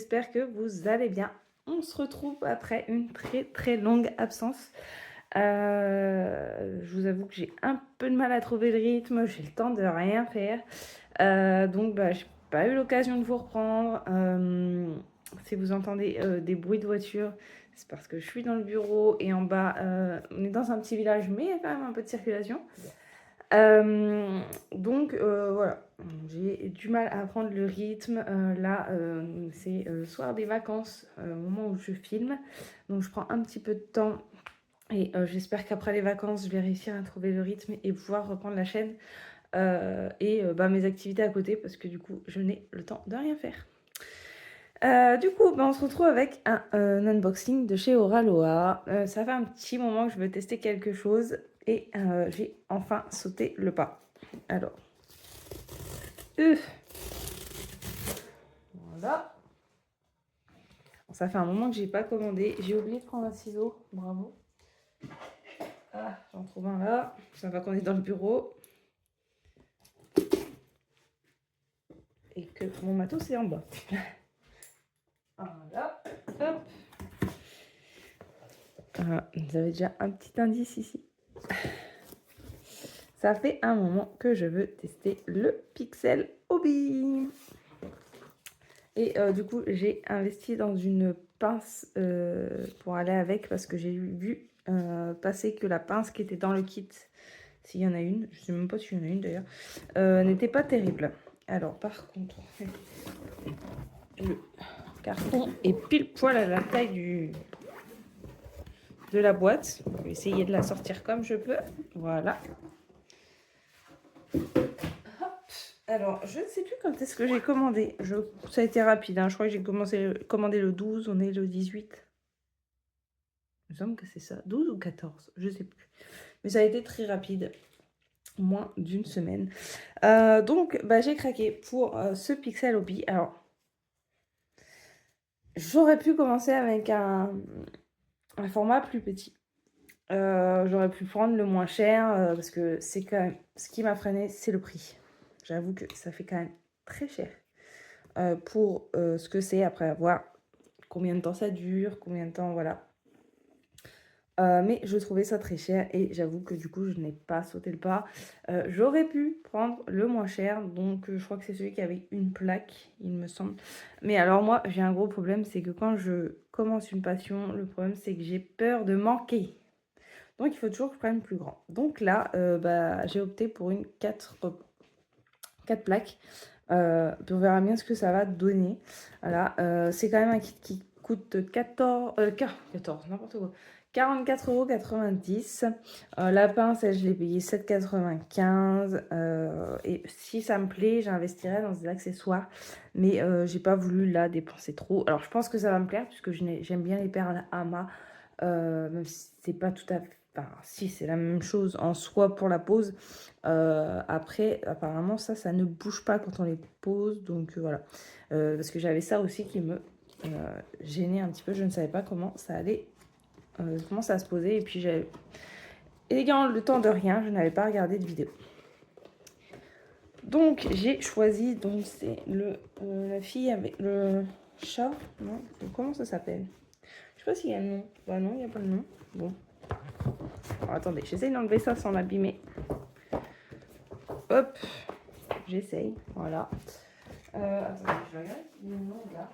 j'espère que vous allez bien. On se retrouve après une très longue absence. Je vous avoue que j'ai un peu de mal à trouver le rythme, j'ai le temps de rien faire. Donc j'ai pas eu l'occasion de vous reprendre. Si vous entendez des bruits de voiture, c'est parce que je suis dans le bureau et en bas, on est dans un petit village, mais il y a quand même un peu de circulation. Voilà, j'ai du mal à prendre le rythme. Là, c'est soir des vacances, au moment où je filme. Donc, je prends un petit peu de temps et j'espère qu'après les vacances, je vais réussir à trouver le rythme et pouvoir reprendre la chaîne mes activités à côté parce que du coup, je n'ai le temps de rien faire. On se retrouve avec un unboxing de chez Oraloa. Ça fait un petit moment que je veux tester quelque chose et j'ai enfin sauté le pas. Alors, voilà. Bon, ça fait un moment que j'ai pas commandé. J'ai oublié de prendre un ciseau. Bravo. Ah, j'en trouve un là. Ça va qu'on est dans le bureau. Et que mon matos est en bas. Voilà. Hop. Vous avez déjà un petit indice ici. Ça fait un moment que je veux tester le Pixel Hobby. Et du coup, j'ai investi dans une pince pour aller avec parce que j'ai vu passer que la pince qui était dans le kit, s'il y en a une, je ne sais même pas s'il y en a une d'ailleurs, n'était pas terrible. Alors par contre, le carton est pile poil à la taille de la boîte. Je vais essayer de la sortir comme je peux. Voilà. Alors, je ne sais plus quand est-ce que j'ai commandé. Ça a été rapide, hein. Je crois que j'ai commandé le 12, on est le 18. Il me semble que c'est ça, 12 ou 14, je ne sais plus. Mais ça a été très rapide, moins d'une semaine. J'ai craqué pour ce Pixel Hobby. Alors, j'aurais pu commencer avec un format plus petit. J'aurais pu prendre le moins cher parce que c'est quand même ce qui m'a freiné, c'est le prix. J'avoue que ça fait quand même très cher pour ce que c'est après avoir combien de temps ça dure, combien de temps, voilà. Mais je trouvais ça très cher et j'avoue que du coup je n'ai pas sauté le pas. J'aurais pu prendre le moins cher, donc je crois que c'est celui qui avait une plaque, il me semble. Mais alors moi j'ai un gros problème, c'est que quand je commence une passion, le problème c'est que j'ai peur de manquer. Donc il faut toujours que je prenne plus grand. Donc là j'ai opté pour une 4 plaques. Puis on verra bien ce que ça va donner. Voilà, c'est quand même un kit qui coûte 14, n'importe quoi. 44,90 €. La pince, elle, je l'ai payée 7,95 €. Et si ça me plaît, j'investirai dans des accessoires. Mais j'ai pas voulu là dépenser trop. Alors je pense que ça va me plaire puisque j'aime bien les perles Ama. Même si c'est pas tout à fait. Enfin, si, c'est la même chose en soi pour la pose. Après, apparemment, ça ne bouge pas quand on les pose. Donc voilà. Parce que j'avais ça aussi qui me gênait un petit peu. Je ne savais pas comment ça allait. Comment ça se posait. Et puis j'avais. Ayant le temps de rien, je n'avais pas regardé de vidéo. Donc j'ai choisi. Donc c'est la fille avec le chat. Non, comment ça s'appelle? Je sais pas s'il y a un nom. Bah non, il n'y a pas de nom. Bon. Alors, attendez, j'essaye d'enlever ça sans l'abîmer. Hop, j'essaye, voilà. Attendez, je vais regarder le nom là.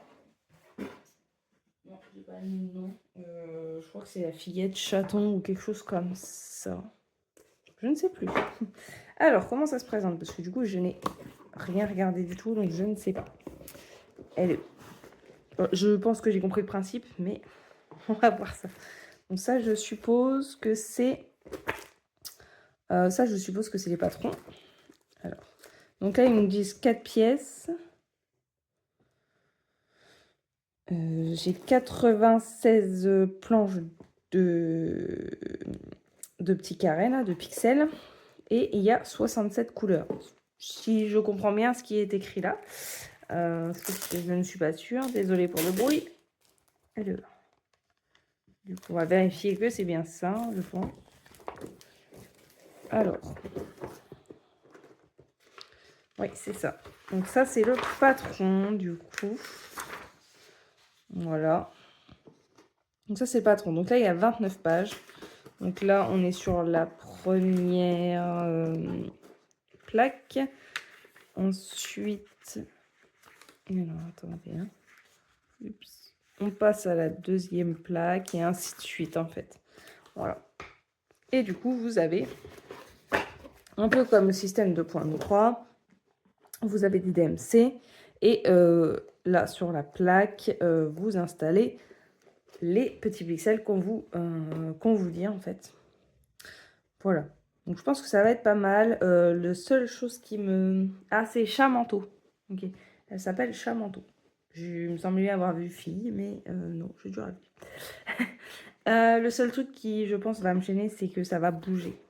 Non, j'ai pas le nom. Je crois que c'est la fillette chaton ou quelque chose comme ça. Je ne sais plus. Alors, comment ça se présente? Parce que du coup, je n'ai rien regardé du tout, donc je ne sais pas. Je pense que j'ai compris le principe, mais on va voir ça. Donc ça, je suppose que c'est... les patrons. Alors, donc là, ils nous disent 4 pièces. J'ai 96 planches de petits carrés, là, de pixels. Et il y a 67 couleurs. Si je comprends bien ce qui est écrit là. Je ne suis pas sûre. Désolée pour le bruit. Alors, du coup, on va vérifier que c'est bien ça, je pense. Alors. Oui, c'est ça. Donc ça, c'est le patron, du coup. Voilà. Donc ça, c'est le patron. Donc là, il y a 29 pages. Donc là, on est sur la première plaque. Ensuite, alors, attendez, hein. Oups. On passe à la deuxième plaque et ainsi de suite, en fait. Voilà. Et du coup, vous avez, un peu comme le système 2.3, vous avez des DMC. Et là, sur la plaque, vous installez les petits pixels qu'on vous dit, en fait. Voilà. Donc, je pense que ça va être pas mal. La seule chose qui me... Ah, c'est chat manteau. Ok. Elle s'appelle chat manteau. Je me semblait avoir vu fille, mais non, j'ai dû rater. Le seul truc qui, je pense, va me gêner, c'est que ça va bouger.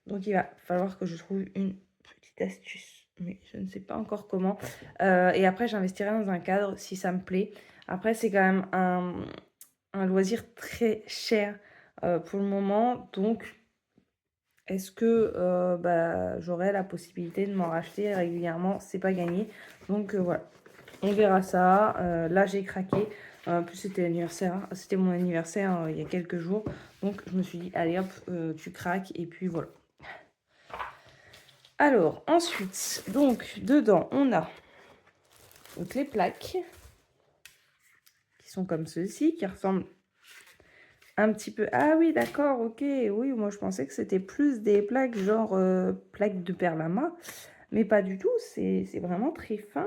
Donc, il va falloir que je trouve une petite astuce. Mais je ne sais pas encore comment. Et après, j'investirai dans un cadre si ça me plaît. Après, c'est quand même un loisir très cher pour le moment. Donc, est-ce que j'aurai la possibilité de m'en racheter régulièrement? C'est pas gagné. Donc, voilà. On verra ça. Là, j'ai craqué. En plus, c'était mon anniversaire il y a quelques jours. Donc, je me suis dit, allez hop, tu craques. Et puis, voilà. Alors, ensuite, donc, dedans, on a donc, les plaques qui sont comme ceci, qui ressemblent un petit peu... Ah oui, d'accord, ok. Oui, moi, je pensais que c'était plus des plaques genre plaques de perlama. Mais pas du tout. C'est vraiment très fin.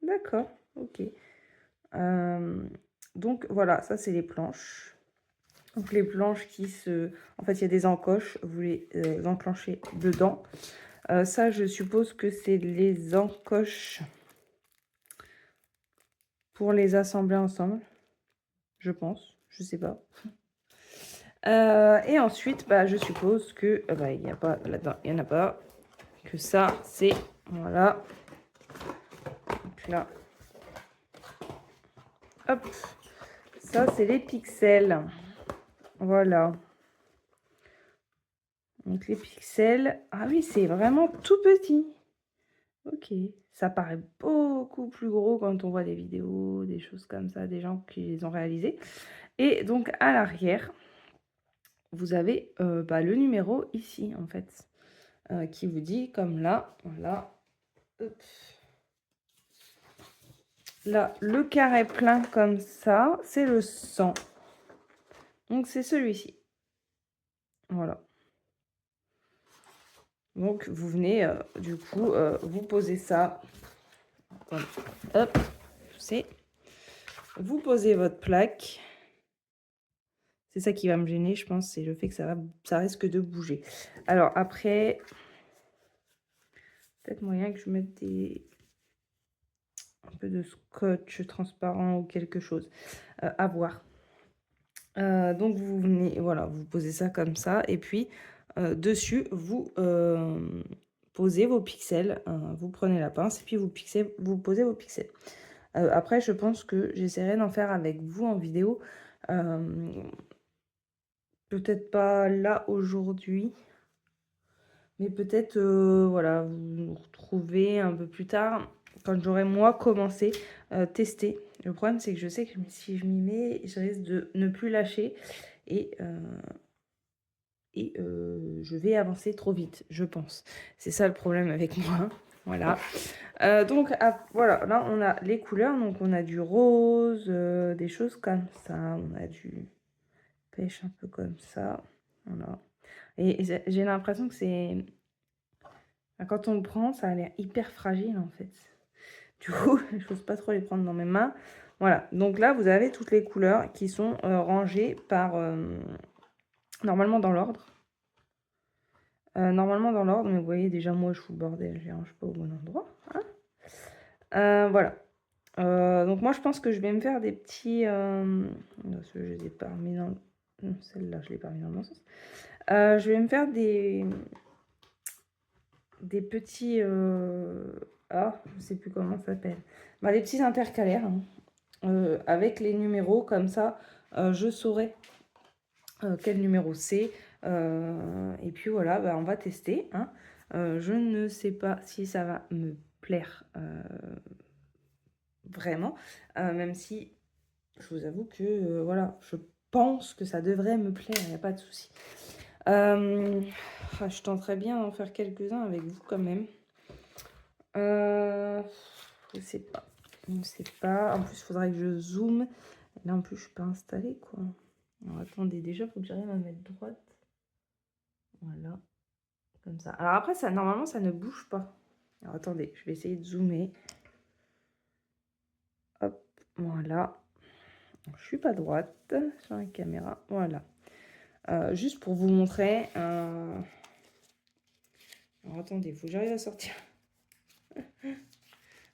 D'accord, ok. Donc, voilà, ça, c'est les planches. Donc, les planches qui se... En fait, il y a des encoches. Vous les enclenchez dedans. Ça, je suppose que c'est les encoches pour les assembler ensemble. Je pense. Je sais pas. Et ensuite, je suppose que... il n'y a pas là-dedans. Il n'y en a pas. Que ça, c'est... Voilà. Donc là. Hop. Ça, c'est les pixels. Voilà. Donc les pixels. Ah oui, c'est vraiment tout petit. Ok. Ça paraît beaucoup plus gros quand on voit des vidéos, des choses comme ça, des gens qui les ont réalisées. Et donc à l'arrière, vous avez le numéro ici, en fait, qui vous dit comme là, voilà. Hop. Là, le carré plein comme ça, c'est le 100. Donc c'est celui-ci. Voilà. Donc vous venez, du coup, vous posez ça. Hop, c'est... Vous posez votre plaque. C'est ça qui va me gêner, je pense, c'est le fait que ça risque de bouger. Alors après, peut-être moyen que je mette un peu de scotch transparent ou quelque chose. À voir. Donc vous venez, voilà, vous posez ça comme ça. Et puis, dessus, vous posez vos pixels. Vous prenez la pince et puis vous posez vos pixels. Après, je pense que j'essaierai d'en faire avec vous en vidéo. Peut-être pas là aujourd'hui, mais peut-être voilà, vous nous retrouvez un peu plus tard quand j'aurai moi commencé tester. Le problème c'est que je sais que si je m'y mets, je risque de ne plus lâcher et je vais avancer trop vite, je pense. C'est ça le problème avec moi. Voilà. Donc voilà, là on a les couleurs, donc on a du rose, des choses comme ça, on a du pêche un peu comme ça, voilà. Et j'ai l'impression que c'est... Quand on le prend, ça a l'air hyper fragile en fait. Du coup, je n'ose pas trop les prendre dans mes mains. Voilà, donc là, vous avez toutes les couleurs qui sont rangées par... normalement dans l'ordre. Normalement dans l'ordre, mais vous voyez déjà, moi, je fous le bordel. Je les range pas au bon endroit. Hein. Voilà. Donc moi, je pense que je vais me faire des petits... je les ai pas remis dans... Non, celle-là, je l'ai pas remis dans le bon sens. Je vais me faire des petits... je sais plus comment ça s'appelle. Des petits intercalaires, hein, avec les numéros, comme ça, je saurai quel numéro c'est. Et puis voilà, on va tester. Hein. Je ne sais pas si ça va me plaire vraiment, même si je vous avoue que, voilà, je pense que ça devrait me plaire, il n'y a pas de souci. Je tenterais bien d'en faire quelques-uns avec vous quand même. Je sais pas. Je ne sais pas. En plus, il faudrait que je zoome. Là, en plus, je suis pas installée, quoi. Alors, attendez, déjà, il faut que j'arrive à mettre droite. Voilà. Comme ça. Alors après, ça, normalement, ça ne bouge pas. Alors, attendez, je vais essayer de zoomer. Hop, voilà. Je suis pas droite sur la caméra. Voilà. Juste pour vous montrer. Alors, attendez, il faut que j'arrive à sortir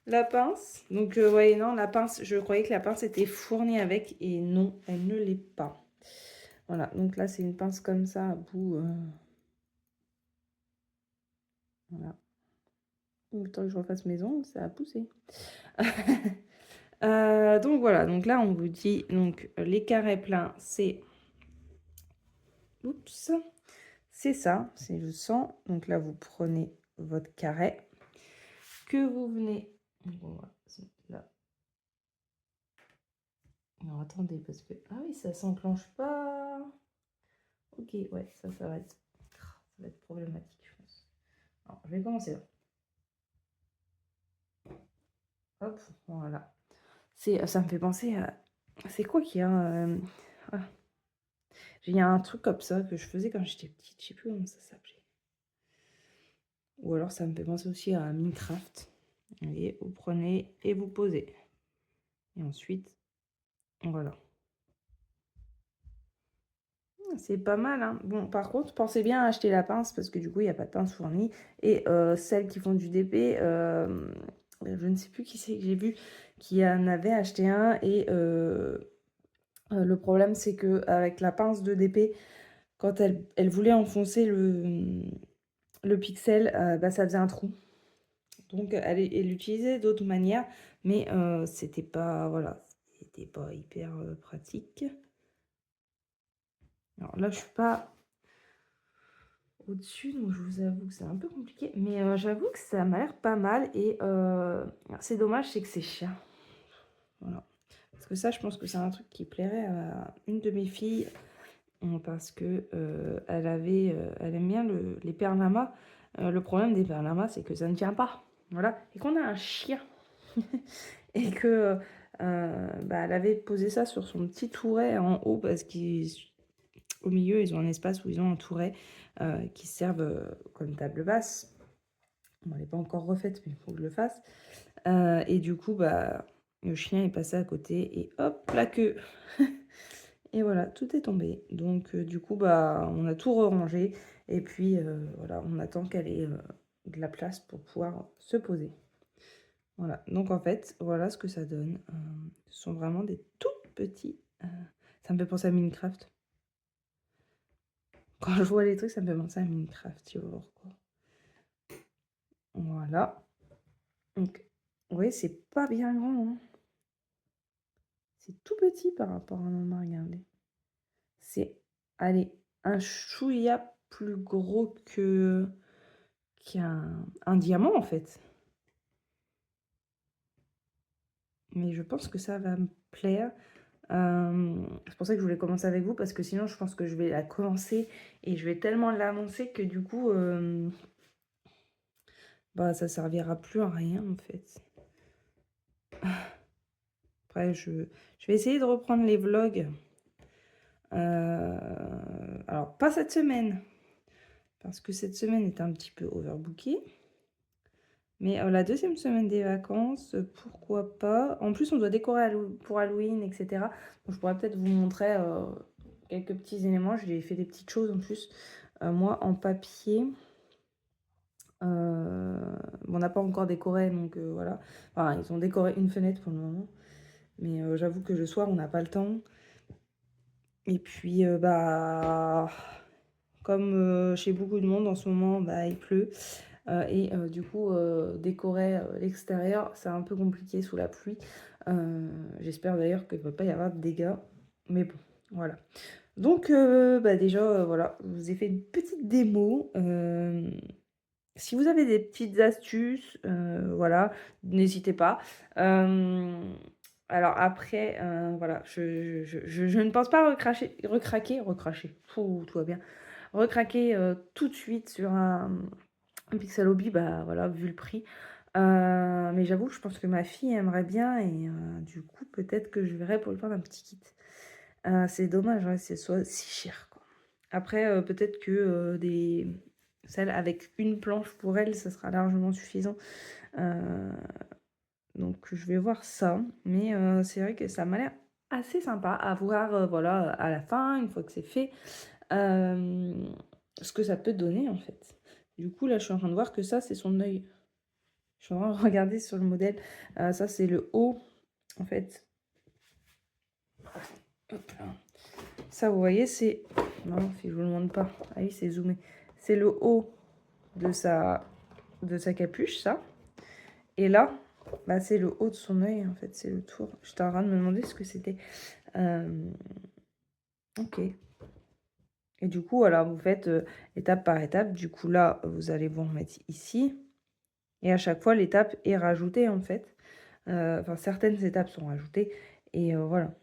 la pince. Donc, vous voyez, non, la pince, je croyais que la pince était fournie avec. Et non, elle ne l'est pas. Voilà, donc là, c'est une pince comme ça, à bout. Voilà. Autant que je refasse mes ongles, ça a poussé. Donc voilà, donc là, on vous dit, donc les carrés pleins, c'est... Oups, c'est ça, c'est le 100. Donc là, vous prenez votre carré que vous venez... Voilà, là. Alors, attendez, parce que... Ah oui, ça s'enclenche pas. Ok, ouais, ça va être problématique, je pense. Alors, je vais commencer là. Hop, voilà. Ça me fait penser à... C'est quoi qu'il y a ah. Il y a un truc comme ça que je faisais quand j'étais petite. Je sais plus comment ça s'appelait. Ou alors ça me fait penser aussi à Minecraft. Vous voyez, vous prenez et vous posez. Et ensuite, voilà. C'est pas mal, hein. Bon, par contre, pensez bien à acheter la pince parce que du coup, il n'y a pas de pince fournie. Et celles qui font du DP, je ne sais plus qui c'est que j'ai vu qui en avait acheté un. Et le problème, c'est que avec la pince de DP, quand elle voulait enfoncer le pixel, bah, ça faisait un trou. Donc, elle l'utilisait d'autres manières, mais c'était pas, voilà, c'était pas hyper pratique. Alors là, je suis pas au-dessus, donc je vous avoue que c'est un peu compliqué, mais j'avoue que ça m'a l'air pas mal et c'est dommage, c'est que c'est cher. Voilà. Parce que ça, je pense que c'est un truc qui plairait à une de mes filles parce que elle aime bien les perlamas. Le problème des perlamas, c'est que ça ne tient pas. Voilà. Et qu'on a un chien. Et que bah, elle avait posé ça sur son petit touret en haut parce qu'au milieu, ils ont un espace où ils ont un touret qui servent comme table basse. Bon, elle n'est pas encore refaite, mais il faut que je le fasse. Et du coup, bah, le chien est passé à côté et hop, la queue. Et voilà, tout est tombé. Donc, du coup, bah, on a tout rangé. Et puis, voilà, on attend qu'elle ait de la place pour pouvoir se poser. Voilà, donc en fait, voilà ce que ça donne. Ce sont vraiment des tout petits... ça me fait penser à Minecraft. Quand je vois les trucs, ça me fait penser à Minecraft, tu vois pourquoi. Voilà. Donc, oui, c'est pas bien grand, hein. C'est tout petit par rapport à maman, regardez. C'est, allez, un chouïa plus gros qu'un diamant, en fait. Mais je pense que ça va me plaire. C'est pour ça que je voulais commencer avec vous, parce que sinon, je pense que je vais la commencer et je vais tellement l'avancer que du coup, bah, ça servira plus à rien, en fait. Après, je vais essayer de reprendre les vlogs. Alors, pas cette semaine, parce que cette semaine est un petit peu overbookée. Mais la deuxième semaine des vacances, pourquoi pas. En plus, on doit décorer pour Halloween, etc. Donc, je pourrais peut-être vous montrer quelques petits éléments. J'ai fait des petites choses en plus, moi, en papier. On n'a pas encore décoré, donc voilà. Enfin, ils ont décoré une fenêtre pour le moment. Mais j'avoue que le soir, on n'a pas le temps. Et puis, bah, comme chez beaucoup de monde en ce moment, bah, il pleut. Et du coup, décorer l'extérieur, c'est un peu compliqué sous la pluie. J'espère d'ailleurs qu'il ne va pas y avoir de dégâts. Mais bon, voilà. Donc, bah, déjà, voilà, je vous ai fait une petite démo. Si vous avez des petites astuces, voilà, n'hésitez pas. Alors après, voilà, je ne pense pas tout va bien, recraquer tout de suite sur un Pixel Hobby, bah voilà, vu le prix. Mais j'avoue que je pense que ma fille aimerait bien et du coup, peut-être que je verrai pour lui prendre un petit kit. C'est dommage, ouais, c'est soit si cher, quoi. Après, peut-être que celles avec une planche pour elle, ça sera largement suffisant. Euh, donc, je vais voir ça. Mais c'est vrai que ça m'a l'air assez sympa à voir, voilà, à la fin, une fois que c'est fait, euh, ce que ça peut donner, en fait. Du coup, là, je suis en train de voir que ça, c'est son œil. Je suis en train de regarder sur le modèle. Ça, c'est le haut, en fait. Hop là. Ça, vous voyez, c'est... Non, si je vous le montre pas. Ah oui, c'est zoomé. C'est le haut de sa capuche, ça. Et là, bah, c'est le haut de son œil, en fait. C'est le tour. J'étais en train de me demander ce que c'était. Ok. Et du coup, voilà, vous faites étape par étape. Du coup, là, vous allez vous remettre ici. Et à chaque fois, l'étape est rajoutée, en fait. Enfin, certaines étapes sont rajoutées. Et voilà.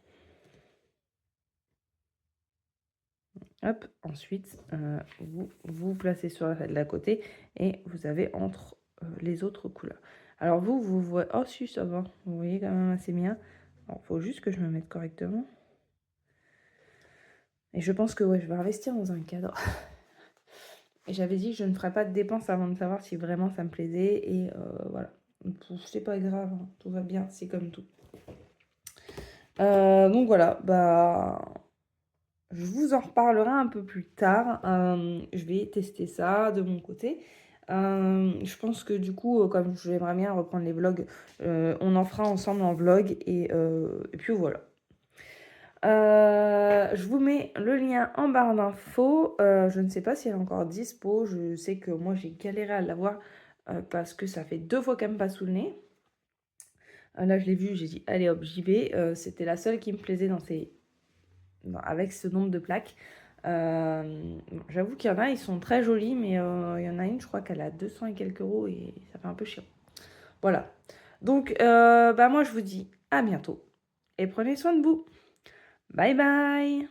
Hop, ensuite, vous placez sur la côté et vous avez entre les autres couleurs. Alors vous voyez... Oh si, ça va. Vous voyez quand même assez bien. Alors, faut juste que je me mette correctement. Et je pense que ouais, je vais investir dans un cadre. Et j'avais dit que je ne ferais pas de dépenses avant de savoir si vraiment ça me plaisait. Et voilà. C'est pas grave, hein, tout va bien, c'est comme tout. Donc voilà, bah... Je vous en reparlerai un peu plus tard. Je vais tester ça de mon côté. Je pense que du coup, comme j'aimerais bien reprendre les vlogs, on en fera ensemble en vlog. Et puis voilà. Je vous mets le lien en barre d'infos. Je ne sais pas si elle est encore dispo. Je sais que moi, j'ai galéré à l'avoir parce que ça fait 2 fois qu'elle me passe sous le nez. Là, je l'ai vue, j'ai dit, allez hop, j'y vais. C'était la seule qui me plaisait avec ce nombre de plaques. J'avoue qu'il y en a, ils sont très jolis, mais il y en a une, je crois qu'elle a 200 et quelques euros et ça fait un peu chiant. Voilà. Donc, bah moi, je vous dis à bientôt et prenez soin de vous. Bye bye!